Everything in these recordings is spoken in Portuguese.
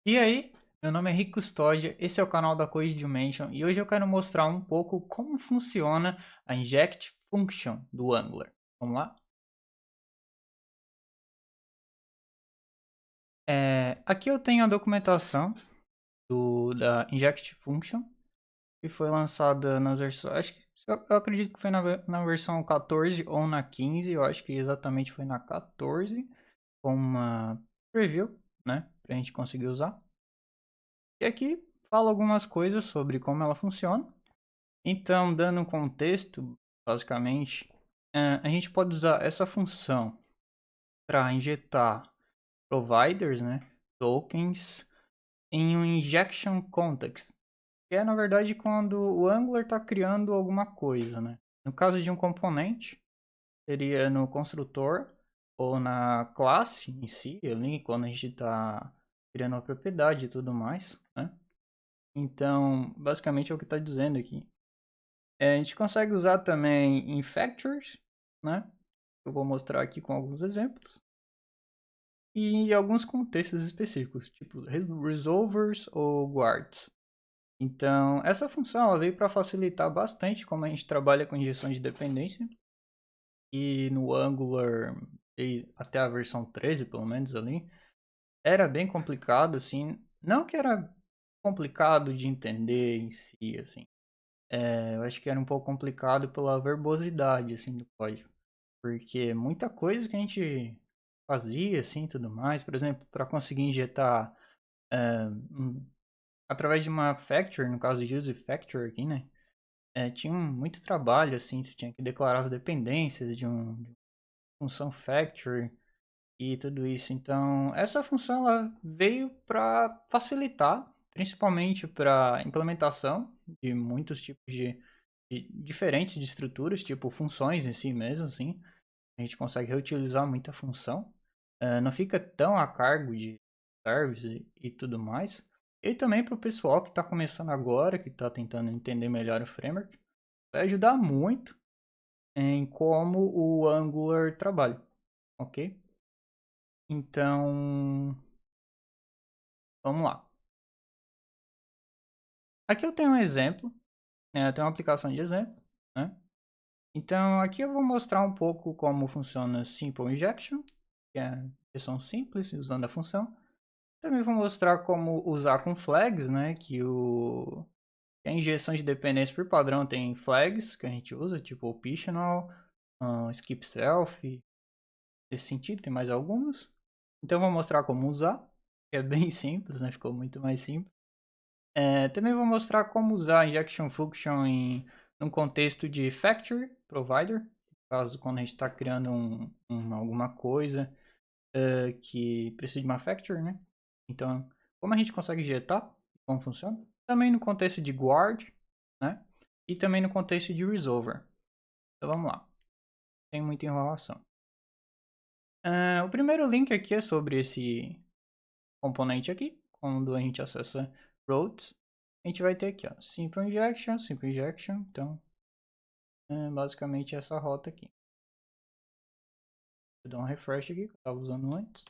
E aí, meu nome é Rick Custódia, esse é o canal da Code Dimension e hoje eu quero mostrar um pouco como funciona a Inject Function do Angular. Vamos lá? Aqui eu tenho a documentação da Inject Function, que foi lançada nas versões, eu acredito que foi na versão 14 ou na 15, eu acho que exatamente foi na 14, com uma preview, né, pra gente conseguir usar. E aqui fala algumas coisas sobre como ela funciona. Então, dando um contexto, basicamente, a gente pode usar essa função para injetar providers, né, tokens, em um injection context, que é na verdade quando o Angular está criando alguma coisa, né? No caso de um componente, seria no construtor ou na classe em si, ali quando a gente está criando uma propriedade e tudo mais, né? Então, basicamente é o que está dizendo aqui. A gente consegue usar também em factors, né? Eu vou mostrar aqui com alguns exemplos. E em alguns contextos específicos, tipo resolvers ou guards. Então, essa função ela veio para facilitar bastante como a gente trabalha com injeção de dependência. E no Angular, até a versão 13, pelo menos ali, era bem complicado, assim. Não que era complicado de entender em si, assim. Eu acho que era um pouco complicado pela verbosidade, assim, do código. Porque muita coisa que a gente fazia, assim, tudo mais, por exemplo, para conseguir injetar através de uma factory, no caso de use factory aqui, né? Tinha muito trabalho, assim, você tinha que declarar as dependências de uma função factory e tudo isso. Então, essa função ela veio para facilitar, principalmente para implementação de muitos tipos de diferentes de estruturas, tipo funções em si mesmo, assim. A gente consegue reutilizar muita função. Não fica tão a cargo de service e tudo mais. E também para o pessoal que está começando agora, que está tentando entender melhor o framework, vai ajudar muito em como o Angular trabalha, ok? Então, vamos lá. Aqui eu tenho um exemplo, eu tenho uma aplicação de exemplo, né? Então, aqui eu vou mostrar um pouco como funciona Simple Injection, que é a injeção simples usando a função. Também vou mostrar como usar com flags, né? Que a injeção de dependência por padrão tem flags que a gente usa, tipo optional, skip self, nesse sentido, tem mais algumas. Então vou mostrar como usar, que é bem simples, né? Ficou muito mais simples. Também vou mostrar como usar a injection function em um contexto de factory provider, caso quando a gente está criando alguma coisa que precisa de uma factory, né? Então, como a gente consegue injetar, como funciona. Também no contexto de guard, né? E também no contexto de resolver. Então vamos lá, sem muita enrolação. O primeiro link aqui é sobre esse componente aqui, quando a gente acessa routes. A gente vai ter aqui, ó, simple injection, então basicamente essa rota aqui. Vou dar um refresh aqui, que eu estava usando antes.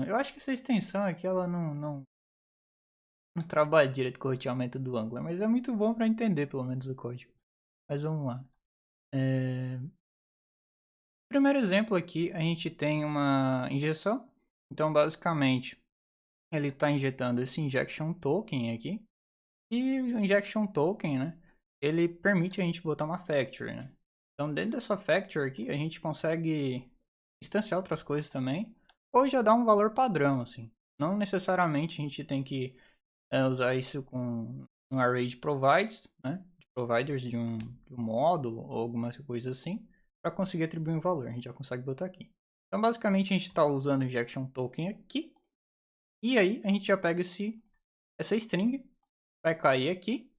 Eu acho que essa extensão aqui, ela não trabalha direito com o roteamento do Angular, mas é muito bom para entender pelo menos o código. Mas vamos lá. Primeiro exemplo aqui, a gente tem uma injeção. Então, basicamente, ele está injetando esse injection token aqui. E o injection token, né? Ele permite a gente botar uma factory, né? Então, dentro dessa factory aqui, a gente consegue instanciar outras coisas também. Ou já dar um valor padrão, assim. Não necessariamente a gente tem que usar isso com um array de providers, né? De providers de um módulo ou alguma coisa assim, para conseguir atribuir um valor. A gente já consegue botar aqui. Então, basicamente, a gente está usando o injection token aqui. E aí, a gente já pega essa string, vai cair aqui.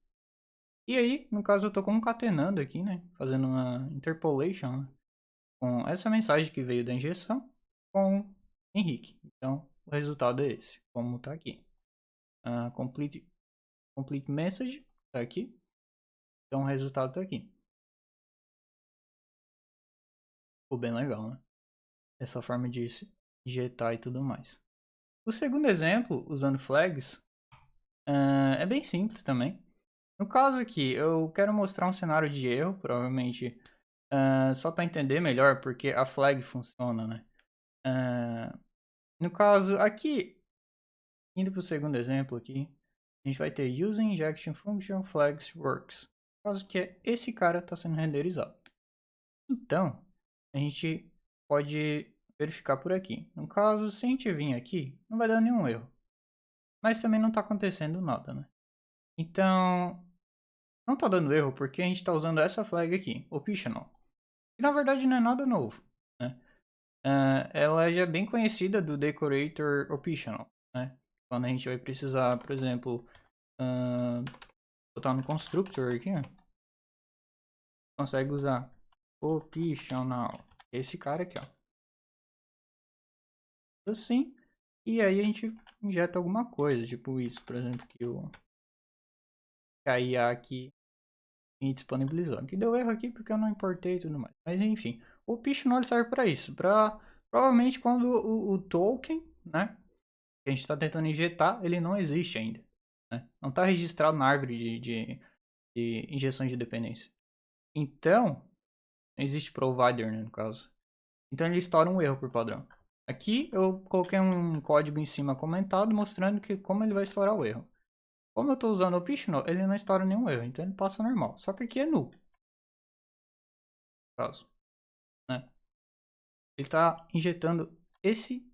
E aí, no caso, eu estou concatenando aqui, né? Fazendo uma interpolation, né? Com essa mensagem que veio da injeção com Henrique. Então, o resultado é esse, como está aqui. Complete message está aqui. Então o resultado tá aqui. Ficou bem legal, né? essa forma de injetar e tudo mais. O segundo exemplo, usando flags, é bem simples também. No caso aqui, eu quero mostrar um cenário de erro, provavelmente só para entender melhor porque a flag funciona, né? No caso aqui, indo para o segundo exemplo aqui, a gente vai ter using injection function flags works. No caso que é esse cara está sendo renderizado. Então, a gente pode verificar por aqui. No caso, se a gente vir aqui, não vai dar nenhum erro. Mas também não está acontecendo nada, né? Então, não está dando erro porque a gente está usando essa flag aqui, optional. E na verdade não é nada novo, né? Ela já é bem conhecida do decorator optional, né? Quando a gente vai precisar, por exemplo, botar no constructor aqui, ó, consegue usar optional. Esse cara aqui, ó. Assim, e aí a gente injeta alguma coisa, tipo isso, por exemplo, que a IA aqui me disponibilizou. Que deu erro aqui porque eu não importei e tudo mais. Mas enfim, o optional serve para isso, para provavelmente quando o token, né, que a gente está tentando injetar, ele não existe ainda, né? Não está registrado na árvore de injeções de dependência. Então, não existe provider, né, no caso. Então ele estoura um erro por padrão. Aqui eu coloquei um código em cima comentado mostrando que como ele vai estourar o erro. Como eu estou usando o optional, ele não estoura nenhum erro, então ele passa normal. Só que aqui é null, no caso, né? Ele está injetando esse,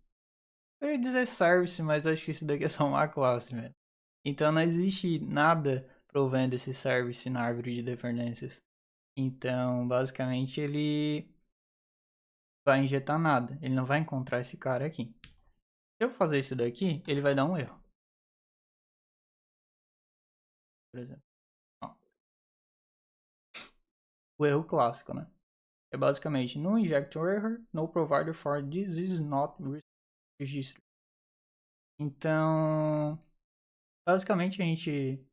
eu ia dizer service, mas eu acho que isso daqui é só uma classe, velho. Então não existe nada provendo esse service na árvore de dependências. Então, basicamente, ele vai injetar nada. Ele não vai encontrar esse cara aqui. Se eu fazer isso daqui, ele vai dar um erro. Por exemplo. Ó, o erro clássico, né? É basicamente no injector error, no provider for this is not registered. Então, basicamente a gente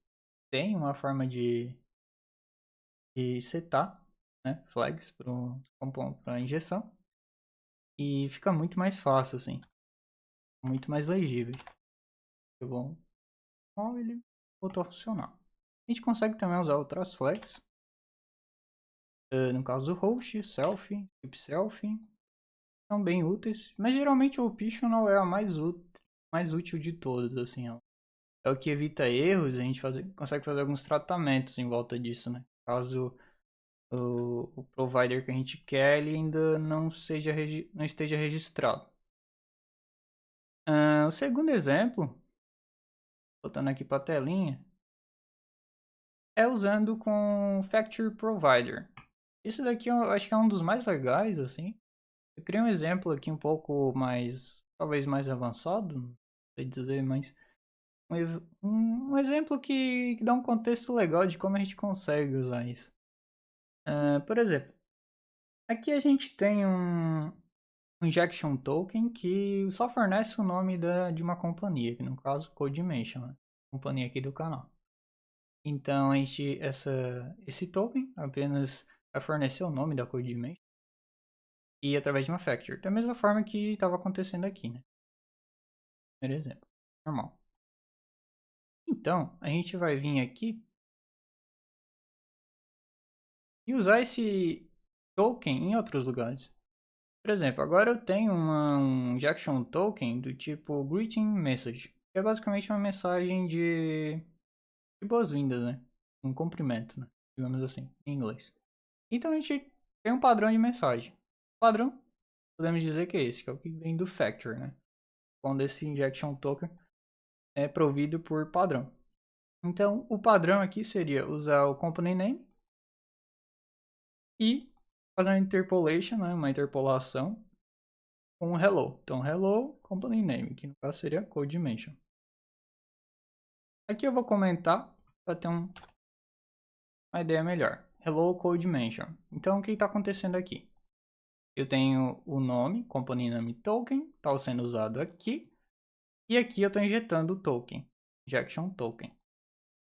tem uma forma de setar, né, flags para injeção e fica muito mais fácil assim, muito mais legível. Tá bom? Então ele voltou a funcionar. A gente consegue também usar outras flags, no caso do host, self, keep self, são bem úteis, mas geralmente o optional é a mais útil de todas, assim, ó. É o que evita erros, a gente consegue fazer alguns tratamentos em volta disso, né? Caso o provider que a gente quer ele ainda não esteja registrado. O segundo exemplo, voltando aqui para a telinha, é usando com Factory Provider. Esse daqui eu acho que é um dos mais legais, assim. Eu criei um exemplo aqui um pouco mais, talvez mais avançado, não sei dizer, mas um exemplo que dá um contexto legal de como a gente consegue usar isso. Por exemplo, aqui a gente tem um injection token que só fornece o nome de uma companhia, que no caso CodeMension, né? Companhia aqui do canal. Então esse token apenas vai fornecer o nome da CodeMension e através de uma factory. Da mesma forma que estava acontecendo aqui, né? Primeiro exemplo. Normal. Então, a gente vai vir aqui e usar esse token em outros lugares. Por exemplo, agora eu tenho um injection token do tipo greeting message, que é basicamente uma mensagem de boas-vindas, né? Um cumprimento, né? Digamos assim, em inglês. Então a gente tem um padrão de mensagem. O padrão, podemos dizer que é esse, que é o que vem do factory, né? Quando esse injection token é provido por padrão. Então, o padrão aqui seria usar o company name e fazer uma interpolation, né? Uma interpolação com hello. Então, hello company name, que no caso seria code dimension. Aqui eu vou comentar para ter uma ideia melhor. Hello code dimension. Então, o que está acontecendo aqui? Eu tenho o nome, company name token, está sendo usado aqui. E aqui eu estou injetando o token, injection token.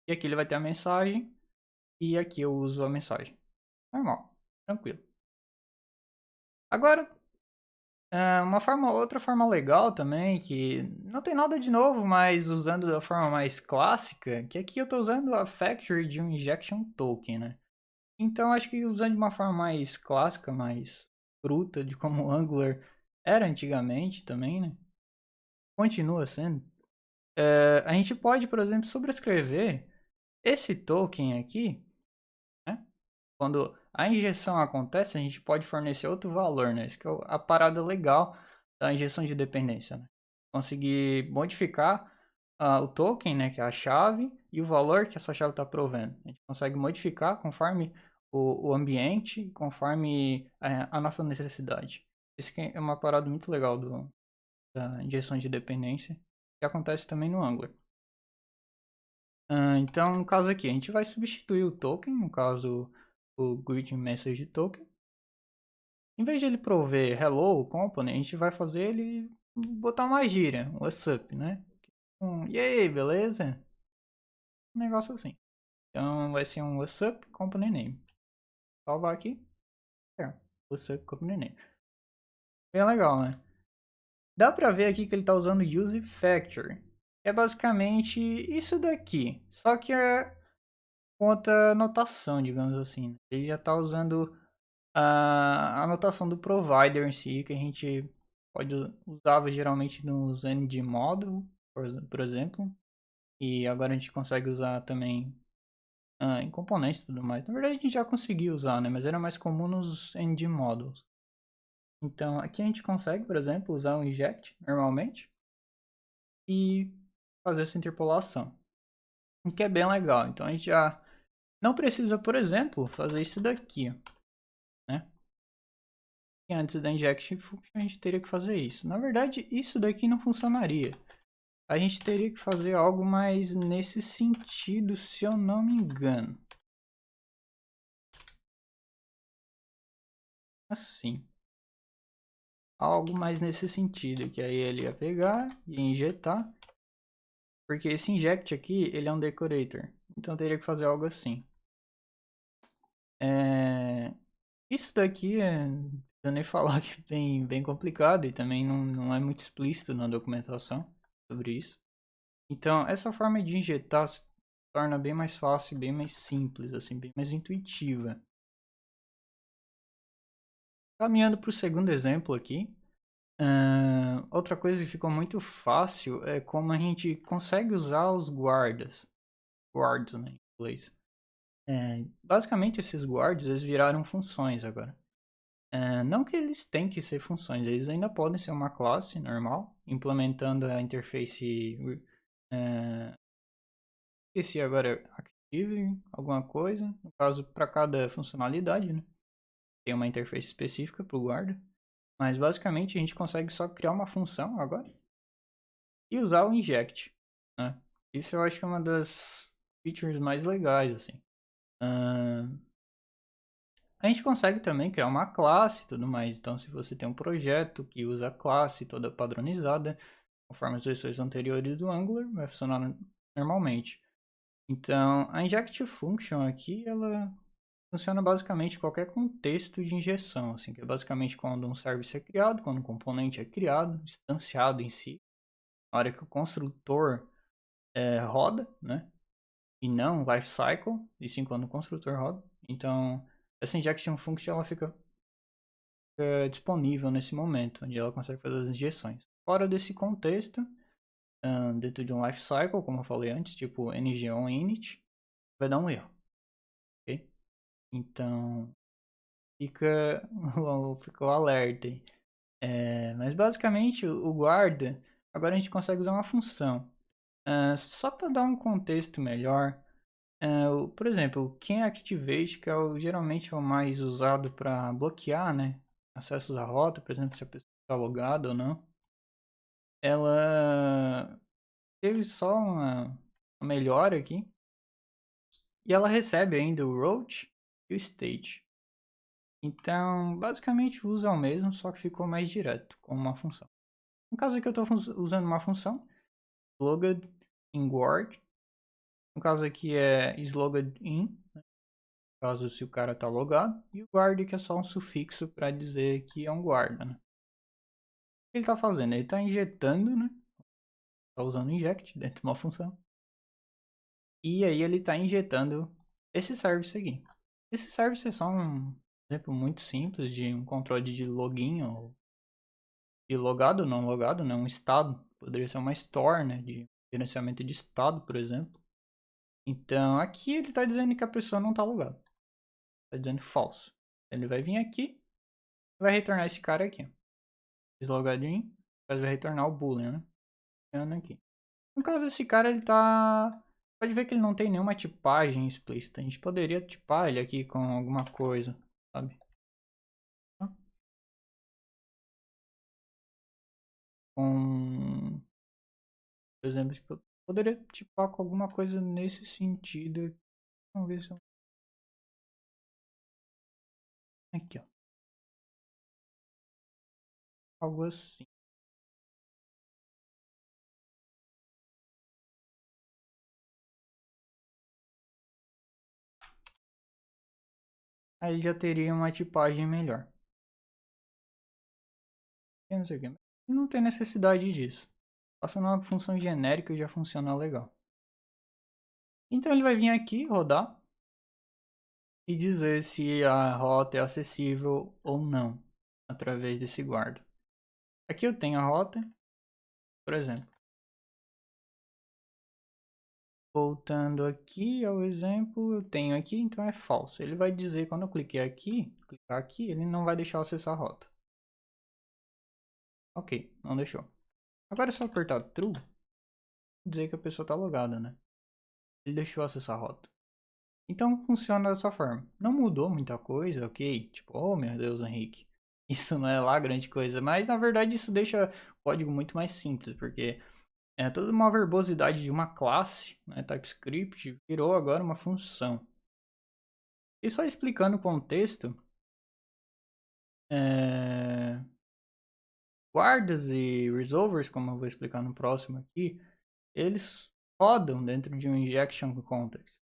E aqui ele vai ter a mensagem. E aqui eu uso a mensagem. Normal, tranquilo. Agora, Outra forma legal também, que não tem nada de novo, mas usando da forma mais clássica, que aqui eu estou usando a factory de um injection token, né? Então acho que usando de uma forma mais clássica, mais bruta, de como o Angular era antigamente também, né? Continua sendo. A gente pode, por exemplo, sobrescrever esse token aqui, né? Quando a injeção acontece, a gente pode fornecer outro valor, né? Isso que é a parada legal da injeção de dependência, né? Conseguir modificar o token, né? Que é a chave, e o valor que essa chave está provendo. A gente consegue modificar conforme o ambiente, conforme a nossa necessidade. Isso que é uma parada muito legal da injeção de dependência, que acontece também no Angular. Então, no caso aqui, a gente vai substituir o token, no caso o greeting message token. Em vez de ele prover hello component, a gente vai fazer ele botar uma gíria, um what's up, né? E aí, beleza? Um negócio assim. Então vai ser um what's up component name. Salvar aqui. What's up component name. Bem legal, né? Dá pra ver aqui que ele tá usando use factory. É basicamente isso daqui. Só que é conta notação, digamos assim. Ele já tá usando a anotação do provider em si, que a gente usava geralmente nos NG model, por exemplo, e agora a gente consegue usar também em componentes e tudo mais. Na verdade a gente já conseguia usar, né, mas era mais comum nos NG models. Então aqui a gente consegue, por exemplo, usar o inject normalmente e fazer essa interpolação, o que é bem legal. Então a gente já não precisa, por exemplo, fazer isso daqui, né? E antes da injection function a gente teria que fazer isso. Na verdade, isso daqui não funcionaria. A gente teria que fazer algo mais nesse sentido, se eu não me engano. Assim. Algo mais nesse sentido, que aí ele ia pegar e injetar. Porque esse inject aqui, ele é um decorator. Então teria que fazer algo assim. Isso daqui não precisa nem falar que é bem complicado e também não é muito explícito na documentação sobre isso. Então, essa forma de injetar se torna bem mais fácil, bem mais simples, assim, bem mais intuitiva. Caminhando para o segundo exemplo aqui, outra coisa que ficou muito fácil é como a gente consegue usar os guardas, né, em inglês. Basicamente, esses guards eles viraram funções agora. Não que eles têm que ser funções, eles ainda podem ser uma classe normal, implementando a interface. Esqueci agora, Active, alguma coisa. No caso, para cada funcionalidade, né? Tem uma interface específica para o guarda. Mas basicamente a gente consegue só criar uma função agora e usar o inject, né? Isso eu acho que é uma das features mais legais, assim. A gente consegue também criar uma classe e tudo mais. Então, se você tem um projeto que usa a classe toda padronizada, conforme as versões anteriores do Angular, vai funcionar normalmente. Então, a inject function aqui, ela funciona basicamente em qualquer contexto de injeção, assim, que é basicamente quando um service é criado, quando um componente é criado, instanciado em si, na hora que o construtor roda, né? E não lifecycle, e sim quando o construtor roda. Então, essa injection function ela fica disponível nesse momento, onde ela consegue fazer as injeções. Fora desse contexto, dentro de um lifecycle, como eu falei antes, tipo ng-on-init, vai dar um erro, ok? Então, fica o alerta aí. Mas basicamente, o guarda, agora a gente consegue usar uma função. Só para dar um contexto melhor, por exemplo, o canActivate, que geralmente é o mais usado para bloquear, né, acessos à rota, por exemplo, se a pessoa está logada ou não, ela teve só uma melhora aqui, e ela recebe ainda o route e o state. Então, basicamente usa o mesmo, só que ficou mais direto, com uma função. No caso aqui eu estou usando uma função, sloged in guard. No caso aqui é sloged in, né? No caso se o cara está logado. E o guard que é só um sufixo para dizer que é um guarda, né? ele está fazendo? Ele está injetando, né? Está usando inject dentro de uma função. E aí ele está injetando esse service aqui. Esse service é só um exemplo muito simples de um controle de login ou de logado, não logado, né? Um estado. Poderia ser uma store, né? De gerenciamento de estado, por exemplo. Então aqui ele está dizendo que a pessoa não está logada. Está dizendo false. Ele vai vir aqui e vai retornar esse cara aqui. Logadinho, vai retornar o boolean, né? Aqui. No caso desse cara, ele tá... Pode ver que ele não tem nenhuma tipagem explícita. A gente poderia tipar ele aqui com alguma coisa, sabe? Com... Por exemplo, tipo, poderia tipar com alguma coisa nesse sentido. Vamos ver se eu... Aqui, ó. Algo assim. Aí já teria uma tipagem melhor. Não sei o que. Não tem necessidade disso. Passando uma função genérica já funciona legal. Então ele vai vir aqui rodar e dizer se a rota é acessível ou não através desse guarda. Aqui eu tenho a rota, por exemplo. Voltando aqui ao exemplo, eu tenho aqui, então é falso. Ele vai dizer, quando eu clicar aqui, ele não vai deixar eu acessar a rota. Ok, não deixou. Agora é só apertar true, dizer que a pessoa está logada, né? Ele deixou acessar a rota. Então funciona dessa forma. Não mudou muita coisa, ok? Tipo, oh meu Deus, Henrique. Isso não é lá grande coisa, mas na verdade isso deixa o código muito mais simples, porque é toda uma verbosidade de uma classe, né, TypeScript, virou agora uma função. E só explicando o contexto, guardas e resolvers, como eu vou explicar no próximo aqui, eles rodam dentro de um injection context.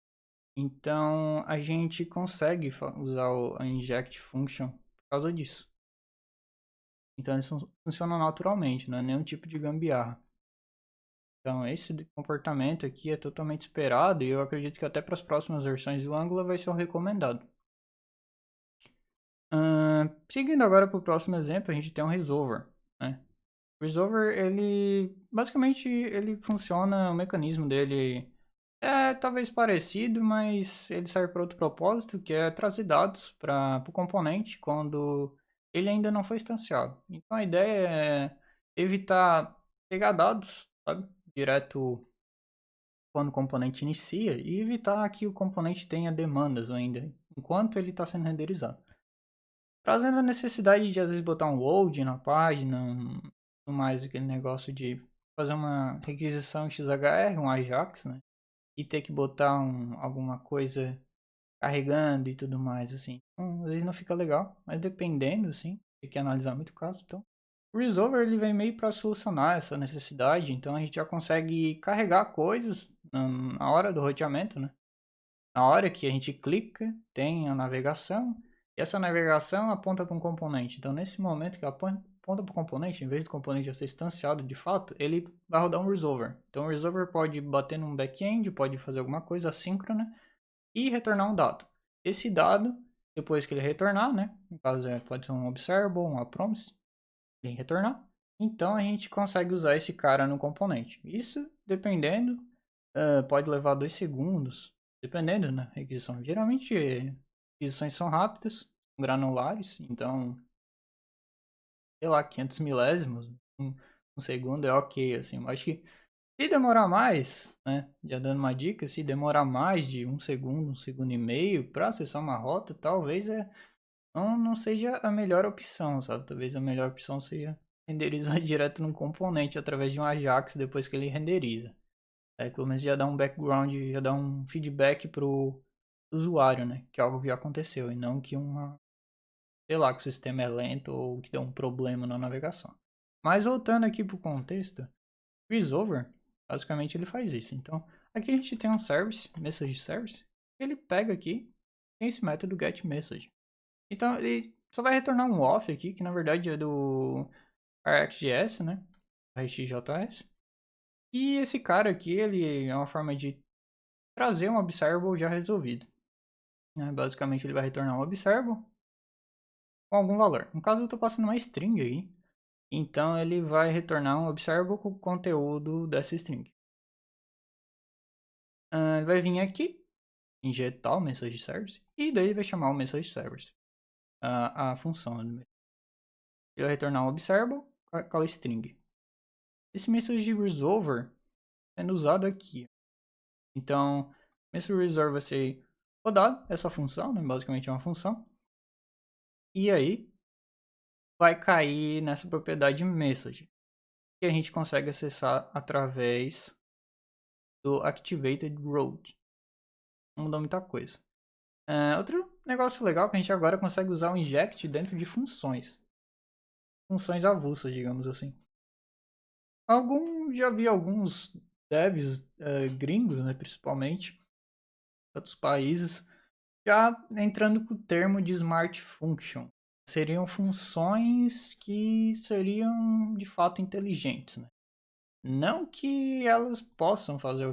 Então a gente consegue usar a inject function por causa disso. Então eles funcionam naturalmente, não é nenhum tipo de gambiarra. Então esse comportamento aqui é totalmente esperado e eu acredito que até para as próximas versões do Angular vai ser o recomendado. Seguindo agora para o próximo exemplo, a gente tem um resolver, né? O resolver, ele basicamente ele funciona, o mecanismo dele é talvez parecido, mas ele serve para outro propósito, que é trazer dados para o componente quando ele ainda não foi instanciado. Então a ideia é evitar pegar dados, sabe, direto quando o componente inicia e evitar que o componente tenha demandas ainda enquanto ele está sendo renderizado. Trazendo a necessidade de às vezes botar um load na página, mais aquele negócio de fazer uma requisição XHR, um Ajax, né? E ter que botar alguma coisa carregando e tudo mais, assim. Então, às vezes não fica legal, mas dependendo, assim, tem que analisar muito o caso. Então, o Resolver ele vem meio para solucionar essa necessidade, então a gente já consegue carregar coisas na hora do roteamento, né? Na hora que a gente clica, tem a navegação, e essa navegação aponta para um componente. Então, nesse momento que aponta para o componente, em vez do componente já ser instanciado de fato, ele vai rodar um resolver. Então, o resolver pode bater num back-end, pode fazer alguma coisa assíncrona e retornar um dado. Esse dado, depois que ele retornar, né? No caso, pode ser um observable, um promise, ele retornar. Então, a gente consegue usar esse cara no componente. Isso, dependendo, pode levar 2 segundos, dependendo da requisição. Geralmente, requisições são rápidas, granulares, então, sei lá, 500 milésimos, um segundo é ok, assim. Mas acho que se demorar mais, né, já dando uma dica, se demorar mais de um segundo e meio para acessar uma rota, talvez não seja a melhor opção, sabe? Talvez a melhor opção seja renderizar direto num componente através de um Ajax depois que ele renderiza. Aí pelo menos já dá um background, já dá um feedback pro usuário, né? Que é algo que já aconteceu e não que sei lá, que o sistema é lento ou que deu um problema na navegação. Mas voltando aqui pro contexto, Resolver, basicamente ele faz isso. Então, aqui a gente tem um service, message service, ele pega aqui, tem esse método getMessage. Então, ele só vai retornar um off aqui, que na verdade é ArcGIS, né? ArcGIS. E esse cara aqui, ele é uma forma de trazer um observable já resolvido. Né? Basicamente, ele vai retornar um observable com algum valor. No caso, eu estou passando uma string aí. Então, ele vai retornar um observable com o conteúdo dessa string. Ele vai vir aqui, injetar o message service, e daí vai chamar o message service. A função. Ele vai retornar um observable com aquela string. Esse message resolver sendo usado aqui. Então, message resolver vai ser rodado, essa função, né? Basicamente é uma função. E aí, vai cair nessa propriedade message, que a gente consegue acessar através do activated road. Não mudou muita coisa. Outro negócio legal é que a gente agora consegue usar o inject dentro de funções. Funções avulsas, digamos assim. Já vi alguns devs gringos, né, principalmente, outros países, já entrando com o termo de Smart Function. Seriam funções que seriam de fato inteligentes, né? Não que elas possam fazer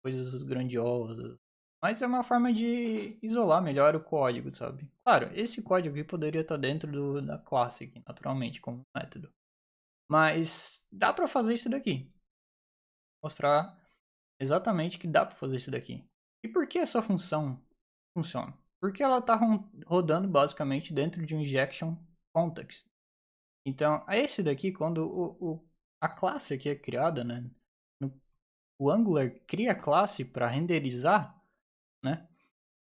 coisas grandiosas, mas é uma forma de isolar melhor o código, sabe? Claro, esse código aqui poderia estar dentro da classe aqui, naturalmente, como método. Mas dá para fazer isso daqui. Mostrar exatamente que dá para fazer isso daqui. E por que essa função funciona? Porque ela está rodando basicamente dentro de um injection context. Então, esse daqui, quando a classe aqui é criada, né? O Angular cria a classe para renderizar, né?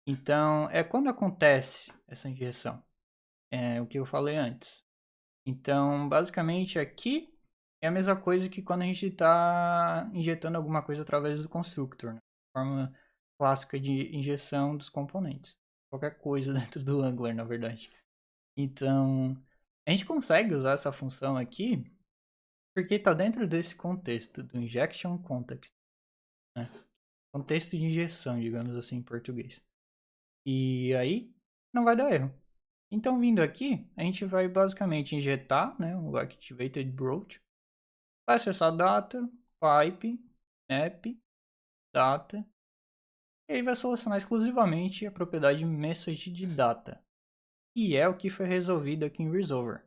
Então, é quando acontece essa injeção. É o que eu falei antes. Então, basicamente aqui é a mesma coisa que quando a gente está injetando alguma coisa através do constructor, né? Forma clássica de injeção dos componentes. Qualquer coisa dentro do Angular, na verdade. Então, a gente consegue usar essa função aqui porque está dentro desse contexto do injection context, né? Contexto de injeção, digamos assim, em português. E aí não vai dar erro. Então, vindo aqui, a gente vai basicamente injetar, né, o activated broach, vai acessar data, pipe, map, data, e aí vai selecionar exclusivamente a propriedade message de data, que é o que foi resolvido aqui em resolver,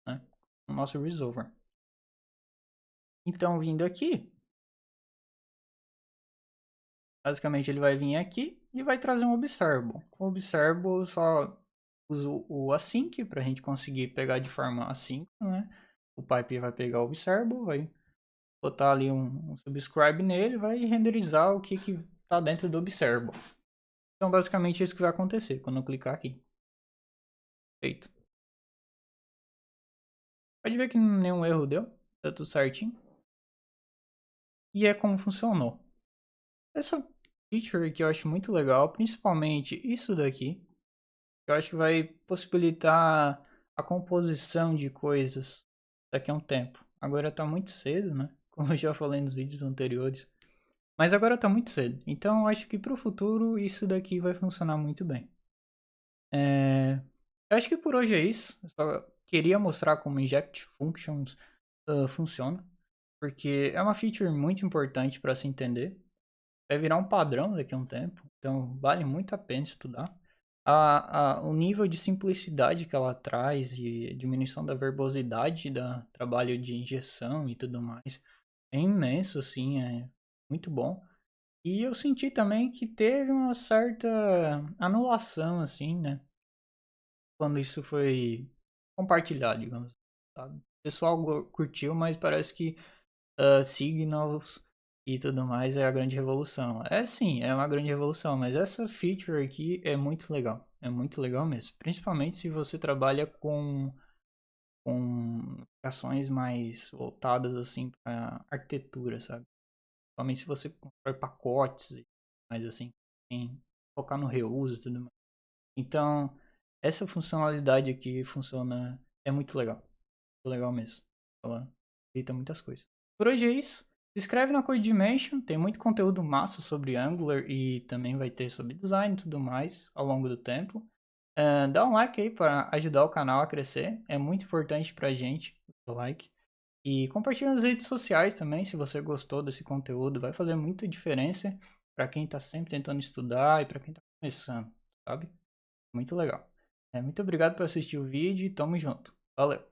né, no nosso resolver. Então, vindo aqui, basicamente ele vai vir aqui e vai trazer um observable. O observable só uso o async para a gente conseguir pegar de forma assíncrona, né? O pipe vai pegar o observable, vai botar ali um subscribe nele, vai renderizar o que está dentro do observable. Então, basicamente, é isso que vai acontecer quando eu clicar aqui. Feito. Pode ver que nenhum erro deu, tá tudo certinho. E é como funcionou. Essa feature que eu acho muito legal, principalmente isso daqui, eu acho que vai possibilitar a composição de coisas daqui a um tempo. Agora tá muito cedo, né? Como eu já falei nos vídeos anteriores. Mas agora tá muito cedo. Então eu acho que pro futuro isso daqui vai funcionar muito bem. Eu acho que por hoje é isso. Eu só queria mostrar como Inject Functions funciona. Porque é uma feature muito importante para se entender. Vai virar um padrão daqui a um tempo. Então vale muito a pena estudar. O nível de simplicidade que ela traz, de diminuição da verbosidade do trabalho de injeção e tudo mais, é imenso, assim, é muito bom. E eu senti também que teve uma certa anulação, assim, né? Quando isso foi compartilhado, digamos, sabe? O pessoal curtiu, mas parece que Signals e tudo mais é a grande revolução. É sim, é uma grande revolução, mas essa feature aqui é muito legal. É muito legal mesmo. Principalmente se você trabalha com aplicações mais voltadas assim para arquitetura, sabe? Principalmente se você constrói pacotes, mas assim, em focar no reuso e tudo mais. Então, essa funcionalidade aqui funciona, é muito legal. Muito legal mesmo. Ela evita muitas coisas. Por hoje é isso. Se inscreve na CodeDimension, tem muito conteúdo massa sobre Angular e também vai ter sobre design e tudo mais ao longo do tempo. Dá um like aí para ajudar o canal a crescer, é muito importante pra gente. seu like. E compartilha nas redes sociais também, se você gostou desse conteúdo. Vai fazer muita diferença para quem tá sempre tentando estudar e para quem tá começando, sabe? Muito legal. Muito obrigado por assistir o vídeo e tamo junto. Valeu!